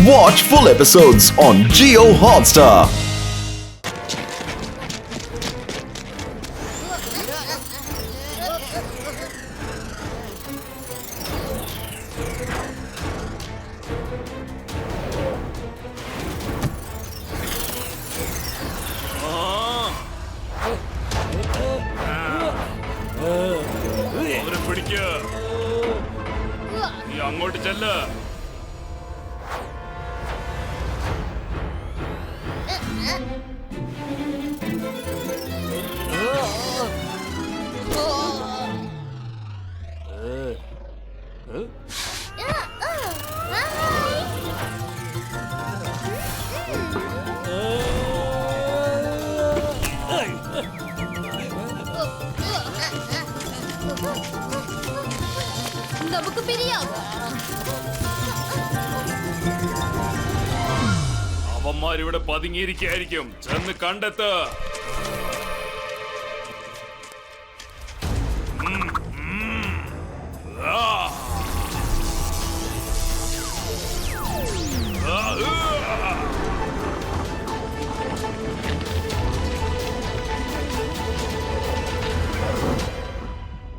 Watch full episodes on Jio Hotstar. അങ്ങോട്ട് ചെല്ല. നമുക്ക് പിരിയാം. അവന്മാരിവിടെ പതുങ്ങിയിരിക്കായിരിക്കും. ചെന്ന് കണ്ടെത്ത്.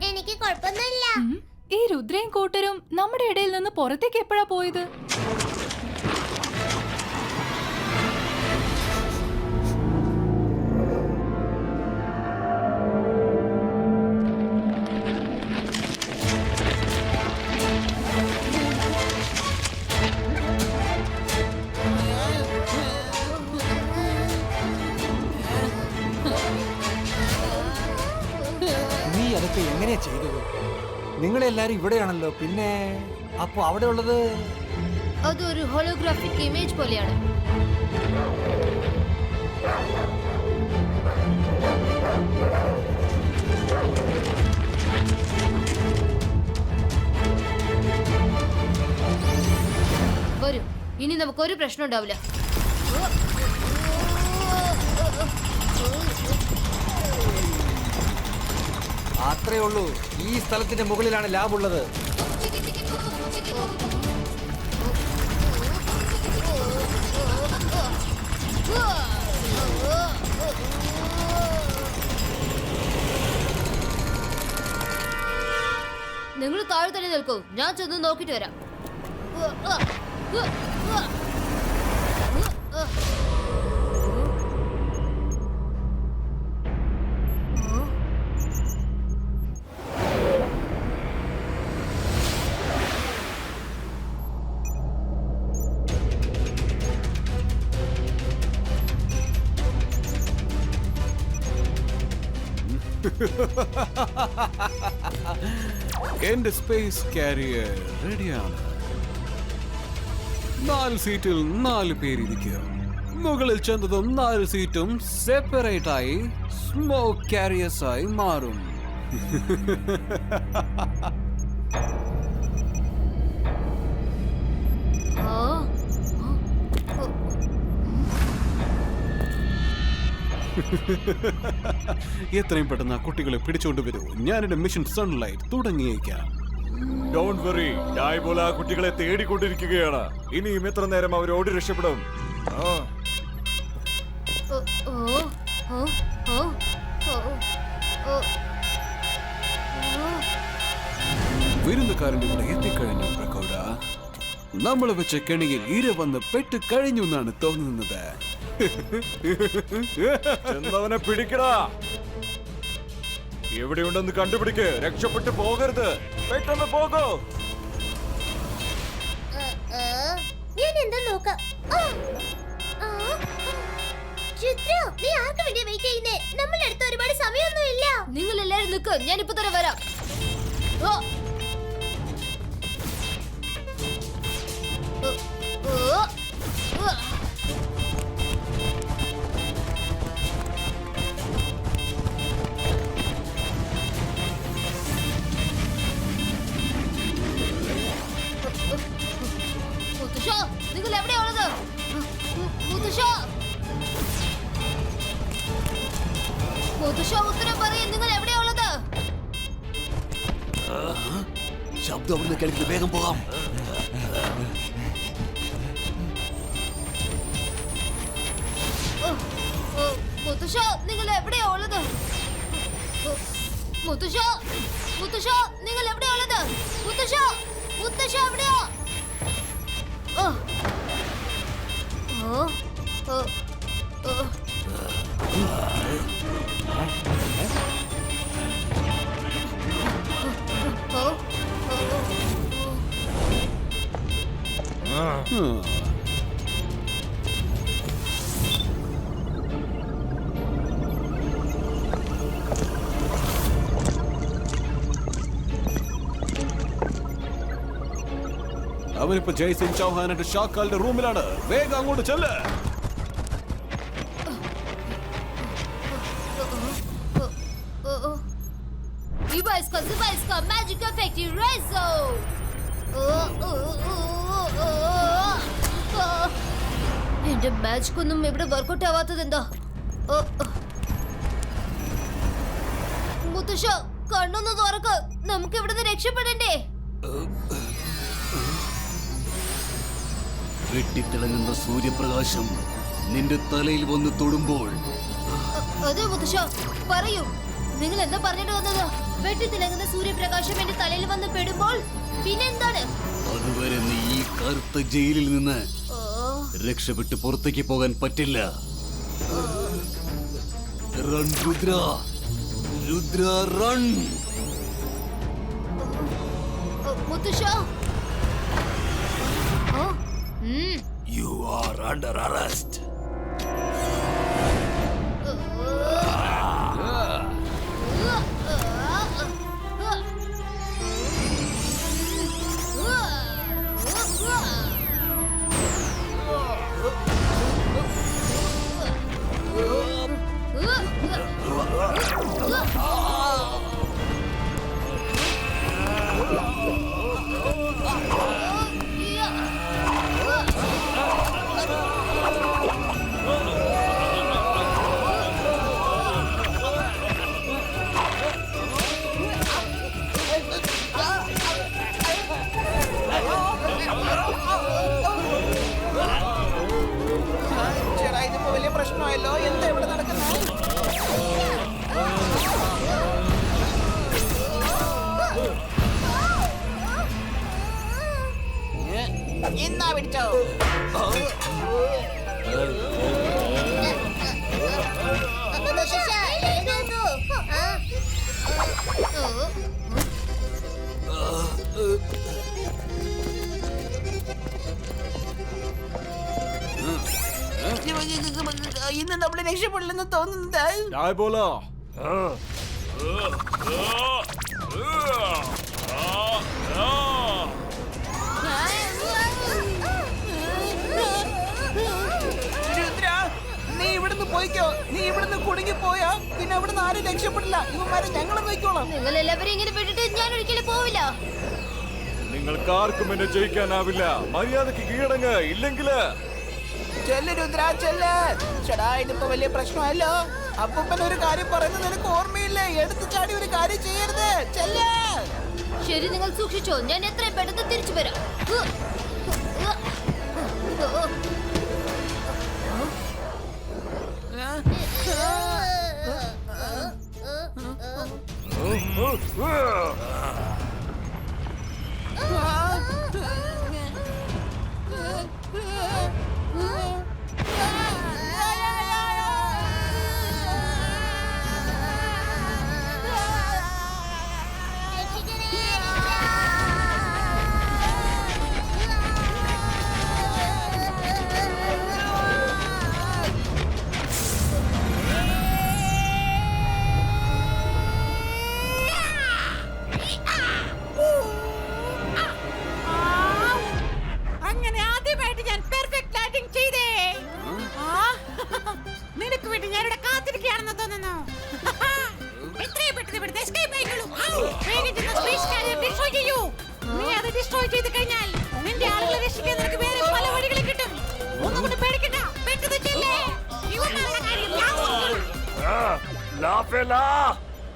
എനിക്ക് കുഴപ്പമൊന്നുമില്ല. ഈ രുദ്രയും കൂട്ടരും നമ്മുടെ ഇടയിൽ നിന്ന് പുറത്തേക്ക് എപ്പോഴാ പോയത്? നീ അതൊക്കെ എങ്ങനെയാ ചെയ്തത്? നിങ്ങളെല്ലാരും ഇവിടെയാണല്ലോ, പിന്നെ അപ്പൊ അവിടെ ഉള്ളത്? അതൊരു ഹോളോഗ്രാഫിക് ഇമേജ് പോലെയാണ്. വരൂ, ഇനി നമുക്കൊരു പ്രശ്നം ഉണ്ടാവില്ല. അത്രേ ഉള്ളൂ. ഈ സ്ഥലത്തിന്റെ മുകളിലാണ് ലാബ് ഉള്ളത്. നിങ്ങൾ താഴെ തന്നെ നിൽക്കൂ, ഞാൻ ചെന്ന് നോക്കിട്ട് വരാം. എന്റെ സ്പേസ് കാരിയർ റെഡിയാണ്. 4 സീറ്റിൽ 4 പേരിരിക്കുക. മുകളിൽ ചെന്നതും 4 സീറ്റും സെപ്പറേറ്റ് ആയി സ്മോക്ക് കാരിയേഴ്സ് ആയി മാറും. എത്രയും പെട്ടെന്ന് ആ കുട്ടികളെ പിടിച്ചോണ്ട് വരൂ. ഞാനെന്റെ മിഷൻ സൺലൈറ്റ് തുടങ്ങിയേക്കാം. ഡോണ്ട് വറി, ഡായ്ബോൾ ആ കുട്ടികളെ തേടിക്കൊണ്ടിരിക്കുകയാണ്. ഇനിയും എത്ര നേരം അവർ ഓടി രക്ഷപ്പെടും? വിരുന്നുകാരൻ ഇവിടെ എത്തിക്കഴിഞ്ഞു പ്രകൗഡ. നമ്മളെ വെച്ച കെണിയിൽ ഇര വന്ന് പെട്ട് കഴിഞ്ഞു എന്നാണ് തോന്നുന്നത്. ചെന്നവനെ പിടിക്കടാ. എവിടെയുണ്ടെന്ന് കണ്ടുപിടിക്ക്. രക്ഷപ്പെട്ടു പോകരുത്. പെട്ടെന്ന് പോകൂ. ഞാൻ എന്താ നോക്കാം. നീ ആർക്ക് വേണ്ടിയാ വെയിറ്റ് ചെയ്യുന്നേ? നമ്മുടെ അടുത്ത് ഒരുപാട് സമയമൊന്നും ഇല്ല. നിങ്ങൾ എല്ലാരും നിൽക്ക്, ഞാൻ ഇപ്പൊ തന്നെ വരാം. നിങ്ങൾ എവിടെയാണത്? ഉത്തരം പറയും. നിങ്ങൾ എവിടെയാണുള്ളത്? ശബ്ദം അവിടുന്ന് കേൾക്കുന്നത്. വേഗം പോകാം. മുത്തശ്ശ, മുത്തശ്ശ, നിങ്ങൾ എവിടെയുള്ളത്? മുത്തശ്ശ, മുത്തശ്ശ എവിടെയാ? ഓ ഓ ഓ ഓ അവനിപ്പോ ജയ്സിംഗ് ചൗഹാന്റെ ഷാക്കാലിന്റെ റൂമിലാണ്. വേഗം അങ്ങോട്ട് ചെല്ല്. മാജിക് എഫക്റ്റ് ഇറേസോ. എന്റെ മാജിക് ഒന്നും ഇവിടെ വർക്കൗട്ട് ആവാത്തത് എന്താ? മുത്തശ്ശ, കണ്ണൊന്ന് തുറക്ക്, നമുക്ക് ഇവിടുന്ന് രക്ഷപ്പെടണ്ടേ? വെട്ടിത്തിളങ്ങുന്ന സൂര്യപ്രകാശം നിന്റെ തലയിൽ വന്ന് തൊടുമ്പോൾ. അതെ മുത്തശ്ശ, പറയൂ, നിങ്ങൾ എന്താ പറഞ്ഞിട്ട് വന്നത്? വെട്ടിത്തിളങ്ങുന്ന സൂര്യപ്രകാശം എന്റെ തലയിൽ വന്ന് പെടുമ്പോൾ പിന്നെന്താണ്? അതുവരെ നീ ഈ കറുത്ത ജയിലിൽ നിന്ന് രക്ഷപ്പെട്ട് പുറത്തേക്ക് പോകാൻ പറ്റില്ല. Run Rudra, Rudra run. മുത്തശ്ശ, You are under arrest. എന്നാ പിടിച്ചോ. ഇന്ന് നമ്മള് രക്ഷപ്പെടില്ലെന്ന് തോന്നുന്നത്. നീ ഇവിടുന്ന് പോയിക്കോ. നീ ഇവിടുന്ന് കുടുങ്ങി പോയാ പിന്നെ അവിടുന്ന് ആരും രക്ഷപ്പെടില്ല. ഇവന്മാരെ ഞങ്ങൾ നോക്കിക്കോളാം. നിങ്ങൾ എല്ലാവരും ഇങ്ങനെ വിട്ടിട്ട് ഞാൻ ഒരിക്കലും പോവില്ല. നിങ്ങൾക്ക് ആർക്കും എന്നെ ജയിക്കാനാവില്ല. മര്യാദക്ക് കീഴടങ്ങ്, ഇല്ലെങ്കില് ചെല്ല് രുദ്ര, ചെല്ല്. ചേടാ, ഇതിപ്പോ വലിയ പ്രശ്നമല്ലോ. അപ്പൂപ്പൻ ഒരു കാര്യം പറയുന്നത് നിനക്ക് ഓർമ്മയില്ലേ? എടുത്തു ചാടി ഒരു കാര്യം ചെയ്യരുത്. ചെല്ല്. ശരി, നിങ്ങൾ സൂക്ഷിച്ചോ. ഞാൻ എത്രയും പെട്ടെന്ന് തിരിച്ചു വരാം.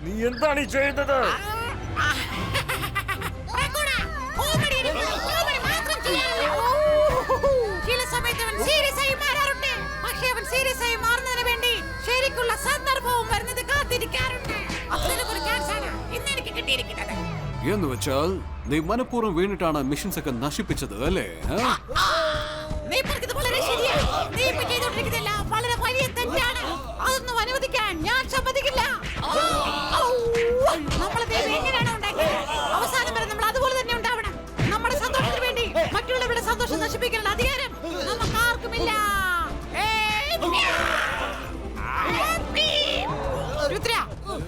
നീ എന്താണ് ഈ ചെയ്യുന്നത്? ചില സമയത്ത് അവൻ സീരിയസ് ആയി മാറാറുണ്ട്. പക്ഷേ അവൻ സീരിയസ് ആയി മാറുന്നതിന് വേണ്ടി ശരിക്കുള്ള സന്ദർഭവും വരുന്നത് കാത്തിരിക്കാറുണ്ട്. അതൊരു ചാൻസ് ആണ്. എന്ന് വെച്ചാൽ നീ മനഃപൂർവ്വം വീണിട്ടാണ് മിഷൻസ് ഒക്കെ നശിപ്പിച്ചത് അല്ലേ? നീ പറഞ്ഞത് വളരെ ശരിയാണ്. നീ ഇപ്പൊ ചെയ്തുകൊണ്ടിരിക്കുന്നതെല്ലാം വളരെ വലിയ തെറ്റാണ്. അതൊന്നും അനുവദിക്കാൻ ഞാൻ സമ്മതിക്കില്ല. നമ്മളെ ദൈവം എങ്ങനെയാണോ ഉണ്ടാക്കിയത്, അവസാനം വരെ നമ്മൾ അതുപോലെ തന്നെ ഉണ്ടാവണം. നമ്മുടെ സന്തോഷത്തിന് വേണ്ടി മറ്റുള്ളവരുടെ സന്തോഷം നശിപ്പിക്കാനുള്ള അധികാരം നമുക്ക് ആർക്കുമില്ല. രുദ്ര,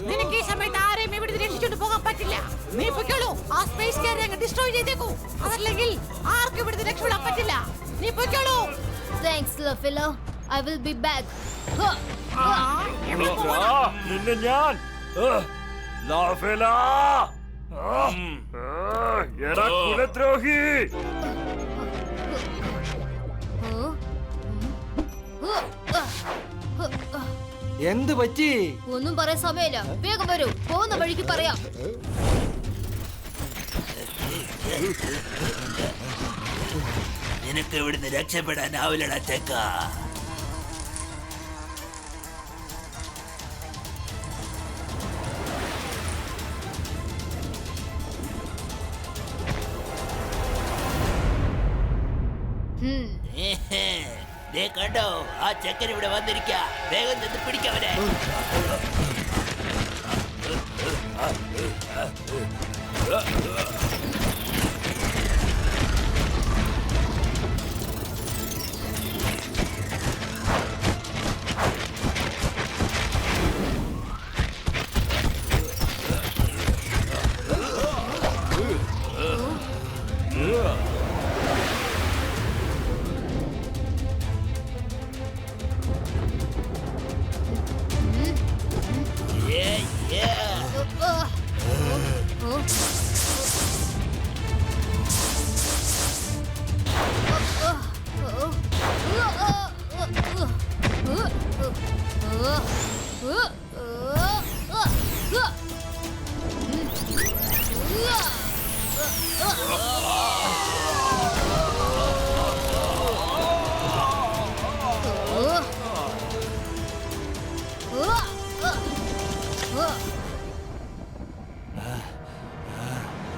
നിനക്ക് ഈ സമയത്ത് ആരെയും ഇവിടെ രക്ഷിച്ചോണ്ട് പോകാൻ പറ്റില്ല. നീ പൊയ്ക്കോളൂ. ആ സ്പേസ് കാരിയർ അങ്ങ് ഡിസ്ട്രോയ് ചെയ്തേക്കൂ. അതല്ലെങ്കിൽ ആർക്കും ഇവിടുന്ന് രക്ഷപ്പെടാൻ പറ്റില്ല. നീ പൊയ്ക്കോളൂ. Thanks, Lafilo. I will be back. നിന്നെ ഞാൻ ലാഫേലാ. എടാ കുലദ്രോഹി. എന്ത് പറ്റി? ഒന്നും പറയാൻ സമയമില്ല. വേഗം വരൂ, പോകുന്ന വഴിക്ക് പറയാം. നിനക്ക് ഇവിടുന്ന് രക്ഷപ്പെടാനാവില്ലടാ ചെക്ക. കണ്ടോ, ആ ചെക്കൻ ഇവിടെ വന്നിരിക്ക. വേഗം നിന്ന് പിടിക്കവനെ.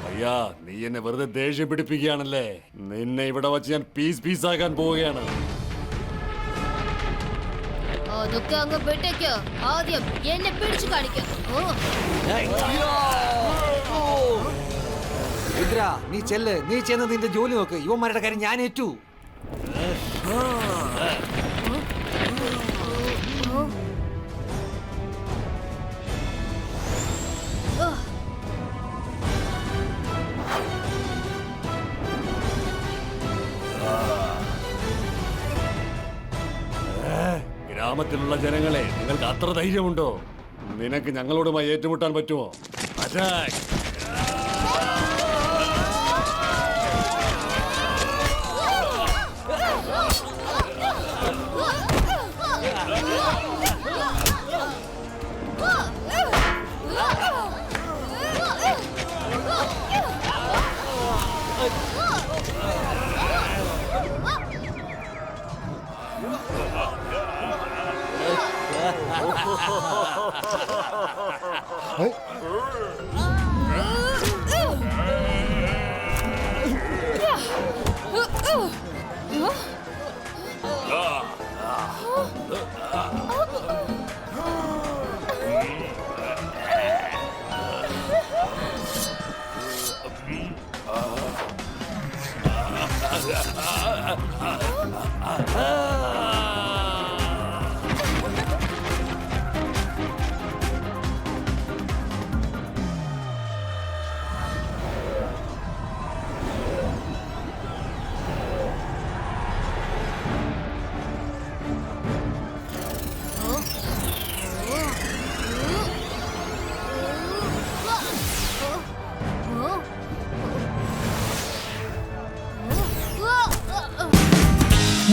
അയ്യാ, നീ എന്നെ വെറുതെ ദേഷ്യം പിടിപ്പിക്കുകയാണല്ലേ. നിന്നെ ഇവിടെ വച്ച് ഞാൻ പീസ് ആക്കാൻ പോവുകയാണ്. അതൊക്കെ അങ്ങ് വിട്ടേക്ക്. ആദ്യം എന്നെ പിടിച്ചു കാണിക്കാം. രുദ്ര, നീ ചെല്ല്. നീ ചെന്ന് നിന്റെ ജോലി നോക്ക്. യുവന്മാരുടെ കാര്യം ഞാൻ ഏറ്റു. ഗ്രാമത്തിലുള്ള ജനങ്ങളെ, നിങ്ങൾക്ക് അത്ര ധൈര്യമുണ്ടോ? നിനക്ക് ഞങ്ങളോടുമായി ഏറ്റുമുട്ടാൻ പറ്റുമോ? Attack!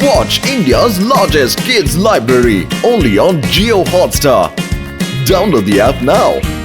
Watch India's largest kids library only on Jio Hotstar. Download the app now.